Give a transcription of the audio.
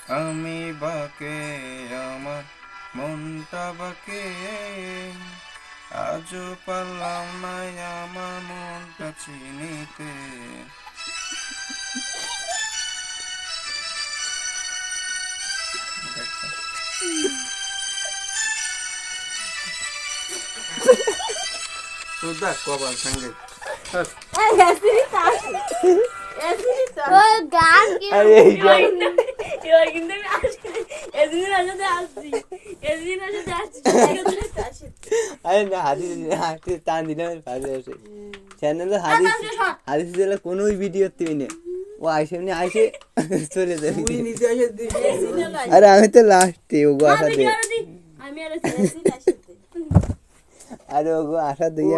আমি বাকে আমার মনটা বাকে, আজও পারলাম না আমার মনটা চিনিতে। তোদা কপাল সঙ্গে টান দিলে চ্যানেলে হাদিস দিলে কোনো ভিডিও তুই নে ও আইসে এমনি আইসে চলে যাবে। আরে আমি তো লাস্টে ওগো আশা দিই, আরে ওগো আশা দিয়ে